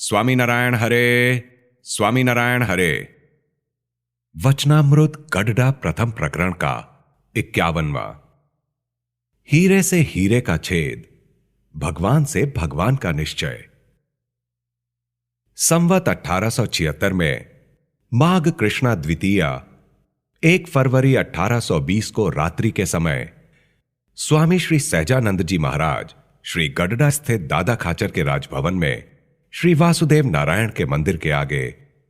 स्वामीनारायण हरे, स्वामीनारायण हरे। वचनामृत गडडा प्रथम प्रकरण का 51वां। हीरे से हीरे का छेद, भगवान से भगवान का निश्चय। संवत 1876 में माघ कृष्णा द्वितीया 1 फरवरी 1820 को रात्रि के समय स्वामी श्री सहजानंद जी महाराज श्री गडडा स्थित दादा खाचर के राजभवन में श्री वासुदेव नारायण के मंदिर के आगे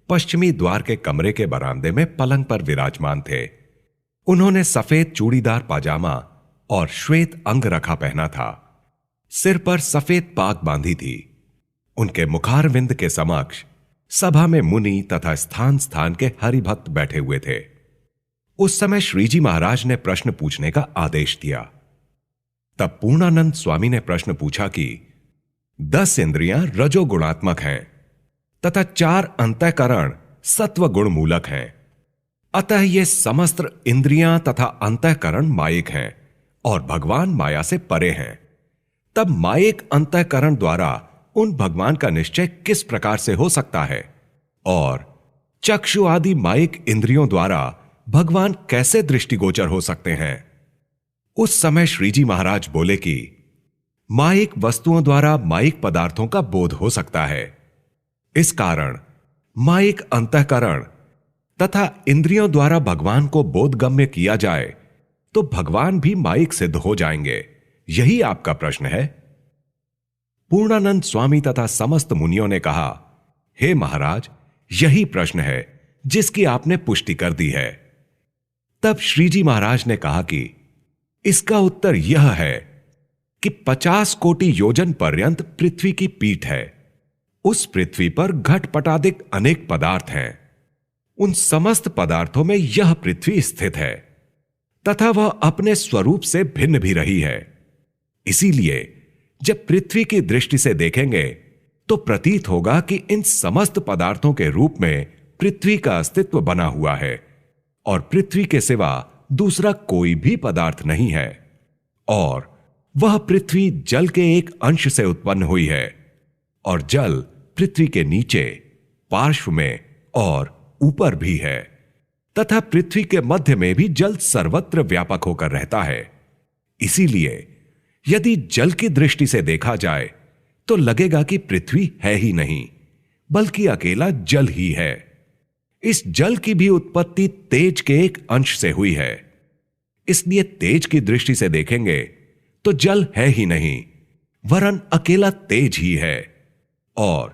पश्चिमी द्वार के कमरे के बरामदे में पलंग पर विराजमान थे। उन्होंने सफेद चूड़ीदार पाजामा और श्वेत अंगरखा पहना था। सिर पर सफेद पाग बांधी थी। उनके मुखारविंद के समक्ष सभा में मुनि तथा स्थान स्थान के हरिभक्त बैठे हुए थे। उस समय श्रीजी महाराज ने प्रश्न पूछने का आदेश दिया। तब पूर्णानंद स्वामी ने प्रश्न पूछा कि 10 इंद्रियां रजोगुणात्मक हैं तथा 4 अंतःकरण सत्व गुण मूलक हैं। अतः ये समस्त इंद्रियां तथा अंतःकरण मायिक हैं और भगवान माया से परे हैं। तब मायिक अंतःकरण द्वारा उन भगवान का निश्चय किस प्रकार से हो सकता है और चक्षु आदि मायिक इंद्रियों द्वारा भगवान कैसे दृष्टिगोचर हो सकते हैं। उस समय श्रीजी महाराज बोले कि मायिक वस्तुओं द्वारा मायिक पदार्थों का बोध हो सकता है। इस कारण मायिक अंतःकरण तथा इंद्रियों द्वारा भगवान को बोधगम्य किया जाए तो भगवान भी मायिक सिद्ध हो जाएंगे। यही आपका प्रश्न है। पूर्णानंद स्वामी तथा समस्त मुनियों ने कहा, हे महाराज, यही प्रश्न है जिसकी आपने पुष्टि कर दी है। तब श्रीजी महाराज ने कहा कि इसका उत्तर यह है कि 50 कोटि योजन पर्यंत पृथ्वी की पीठ है। उस पृथ्वी पर घटपटादिक अनेक पदार्थ हैं। उन समस्त पदार्थों में यह पृथ्वी स्थित है तथा वह अपने स्वरूप से भिन्न भी रही है। इसीलिए जब पृथ्वी की दृष्टि से देखेंगे तो प्रतीत होगा कि इन समस्त पदार्थों के रूप में पृथ्वी का अस्तित्व बना हुआ है और पृथ्वी के सिवा दूसरा कोई भी पदार्थ नहीं है और वह पृथ्वी जल के एक अंश से उत्पन्न हुई है और जल पृथ्वी के नीचे, पार्श्व में और ऊपर भी है तथा पृथ्वी के मध्य में भी जल सर्वत्र व्यापक होकर रहता है। इसीलिए यदि जल की दृष्टि से देखा जाए तो लगेगा कि पृथ्वी है ही नहीं बल्कि अकेला जल ही है। इस जल की भी उत्पत्ति तेज के एक अंश से हुई है। इसलिए तेज की दृष्टि से देखेंगे तो जल है ही नहीं वरन अकेला तेज ही है और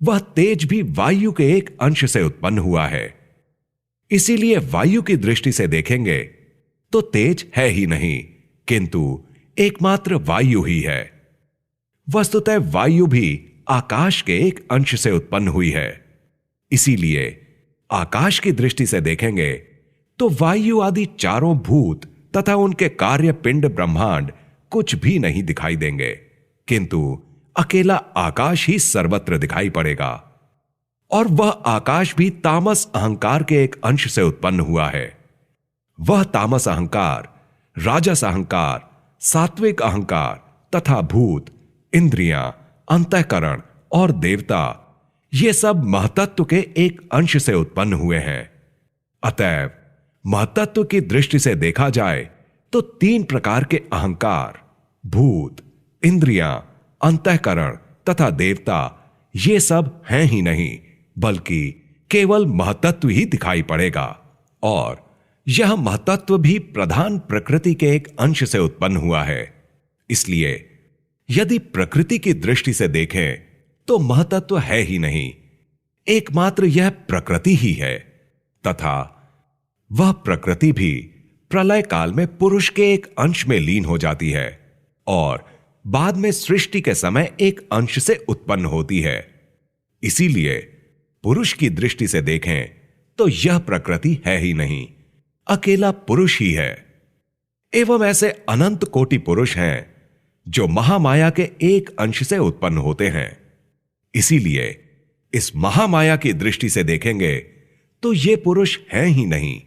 वह तेज भी वायु के एक अंश से उत्पन्न हुआ है। इसीलिए वायु की दृष्टि से देखेंगे तो तेज है ही नहीं किंतु एकमात्र वायु ही है। वस्तुतः वायु भी आकाश के एक अंश से उत्पन्न हुई है। इसीलिए आकाश की दृष्टि से देखेंगे तो वायु आदि चारों भूत तथा उनके कार्य पिंड ब्रह्मांड कुछ भी नहीं दिखाई देंगे किंतु अकेला आकाश ही सर्वत्र दिखाई पड़ेगा और वह आकाश भी तामस अहंकार के एक अंश से उत्पन्न हुआ है। वह तामस अहंकार, राजस अहंकार, सात्विक अहंकार तथा भूत, इंद्रियां, अंतःकरण और देवता ये सब महतत्व के एक अंश से उत्पन्न हुए हैं। अतएव महतत्व की दृष्टि से देखा जाए तो 3 प्रकार के अहंकार, भूत, इंद्रियां, अंतःकरण तथा देवता ये सब हैं ही नहीं बल्कि केवल महतत्व ही दिखाई पड़ेगा और यह महतत्व भी प्रधान प्रकृति के एक अंश से उत्पन्न हुआ है। इसलिए यदि प्रकृति की दृष्टि से देखें तो महतत्व है ही नहीं, एकमात्र यह प्रकृति ही है तथा वह प्रकृति भी प्रलय काल में पुरुष के एक अंश में लीन हो जाती है और बाद में सृष्टि के समय एक अंश से उत्पन्न होती है। इसीलिए पुरुष की दृष्टि से देखें तो यह प्रकृति है ही नहीं, अकेला पुरुष ही है। एवं ऐसे अनंत कोटि पुरुष हैं जो महामाया के एक अंश से उत्पन्न होते हैं। इसीलिए इस महामाया की दृष्टि से देखेंगे तो ये पुरुष हैं ही नहीं,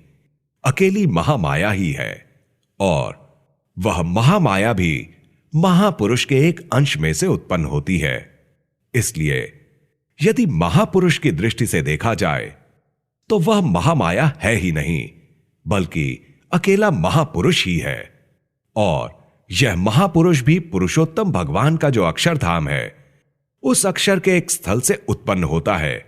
अकेली महामाया ही है और वह महामाया भी महापुरुष के एक अंश में से उत्पन्न होती है। इसलिए यदि महापुरुष की दृष्टि से देखा जाए तो वह महामाया है ही नहीं, बल्कि अकेला महापुरुष ही है। और यह महापुरुष भी पुरुषोत्तम भगवान का जो अक्षरधाम है, उस अक्षर के एक स्थल से उत्पन्न होता है।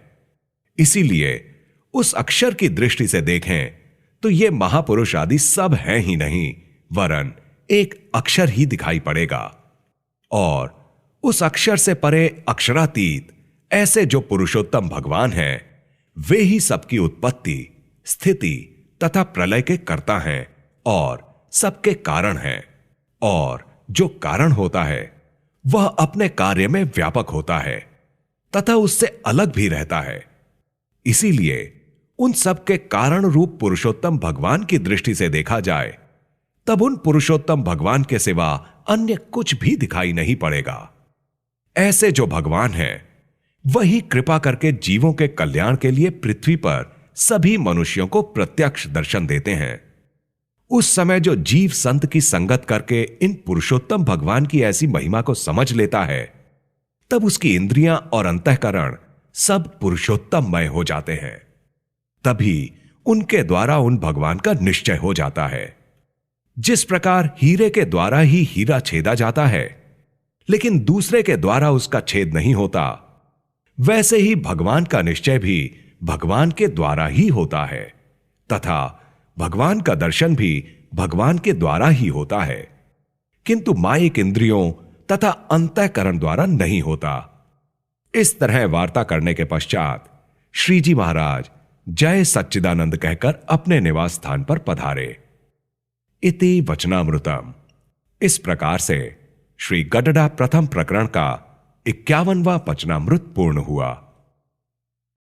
इसीलिए उस अक्षर की दृष्टि से देखें तो ये महापुरुष आदि सब हैं ही नहीं, वरन एक अक्षर ही दिखाई पड़ेगा। और उस अक्षर से परे अक्षरातीत ऐसे जो पुरुषोत्तम भगवान हैं, वे ही सबकी उत्पत्ति, स्थिति तथा प्रलय के कर्ता हैं और सबके कारण हैं। और जो कारण होता है वह अपने कार्य में व्यापक होता है तथा उससे अलग भी रहता है। इसीलिए उन सबके कारण रूप पुरुषोत्तम भगवान की दृष्टि से देखा जाए तब उन पुरुषोत्तम भगवान के सिवा अन्य कुछ भी दिखाई नहीं पड़ेगा। ऐसे जो भगवान हैं, वही कृपा करके जीवों के कल्याण के लिए पृथ्वी पर सभी मनुष्यों को प्रत्यक्ष दर्शन देते हैं। उस समय जो जीव संत की संगत करके इन पुरुषोत्तम भगवान की ऐसी महिमा को समझ लेता है, तब उसकी इंद्रियां और अंतःकरण सब पुरुषोत्तममय हो जाते हैं। तभी उनके द्वारा उन भगवान का निश्चय हो जाता है। जिस प्रकार हीरे के द्वारा ही हीरा छेदा जाता है, लेकिन दूसरे के द्वारा उसका छेद नहीं होता, वैसे ही भगवान का निश्चय भी भगवान के द्वारा ही होता है तथा भगवान का दर्शन भी भगवान के द्वारा ही होता है, किंतु मायिक इंद्रियों तथा अंतःकरण द्वारा नहीं होता। इस तरह वार्ता करने के पश्चात श्री जी महाराज जय सच्चिदानंद कहकर अपने निवास स्थान पर पधारे। इति वचनामृतम। इस प्रकार से श्री गडडा प्रथम प्रकरण का 51वां वचनामृत पूर्ण हुआ।